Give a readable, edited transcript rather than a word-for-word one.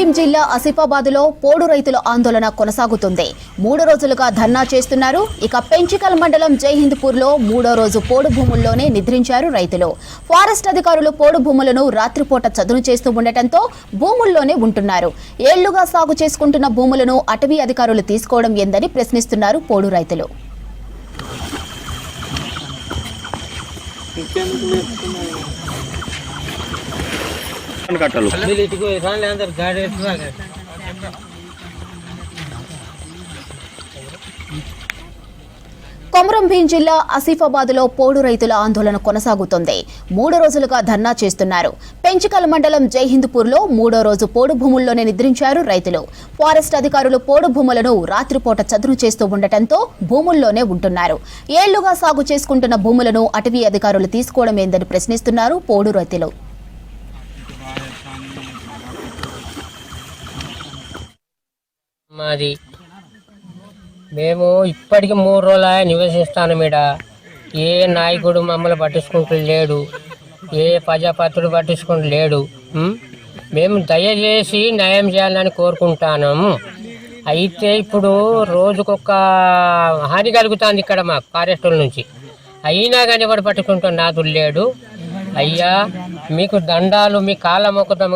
భీం జిల్లా ఆసిఫాబాద్లో పోడు రైతుల ఆందోళన కొనసాగుతుంది. 3 రోజులుగా ధర్నా చేస్తున్నారు. ఇక పెంచికల్ మండలం జైహింద్పూర్లో 3వ రోజు పోడు భూముల్లోనే నిద్రించారు రైతులు. ఫారెస్ట్ అధికారులు పోడు భూములను రాత్రిపూట చదును చేస్తూ ఉండటంతో భూముల్లోనే ఉంటున్నారు. ఏళ్లుగా సాగు చేసుకుంటున్న భూములను అటవీ అధికారులు తీసుకోవడం ఏందని ప్రశ్నిస్తున్నారు పోడు రైతులు. కొమరం భీం జిల్లా ఆసిఫాబాద్లో పోడు రైతుల ఆందోళన కొనసాగుతోంది. 3 రోజులుగా ధర్నా చేస్తున్నారు. పెంచికల్ మండలం జైహింద్పూర్లో 3వ రోజు పోడు భూముల్లోనే నిద్రించారు రైతులు. ఫారెస్ట్ అధికారులు పోడు భూములను రాత్రిపూట చదును చేస్తూ ఉండటంతో భూముల్లోనే ఉంటున్నారు. ఏళ్లుగా సాగు చేసుకుంటున్న భూములను అటవీ అధికారులు తీసుకోవడం ఏందని ప్రశ్నిస్తున్నారు పోడు రైతులు. మాది మేము ఇప్పటికి 3 రోజులు నివసిస్తాను. మీడ ఏ నాయకుడు మమ్మల్ని పట్టించుకుంటూ లేడు, ఏ ప్రజాపతుడు పట్టించుకుంటూ లేడు. మేము దయచేసి న్యాయం చేయాలని కోరుకుంటాను. అయితే ఇప్పుడు రోజుకొక హాని కలుగుతుంది ఇక్కడ మా ఫారెస్టుల నుంచి. అయినా కానీ వాడు పట్టుకుంటున్న నాదులు లేడు. అయ్యా మీకు దండాలు, మీ కాళ్ళ మొక్కుతాము.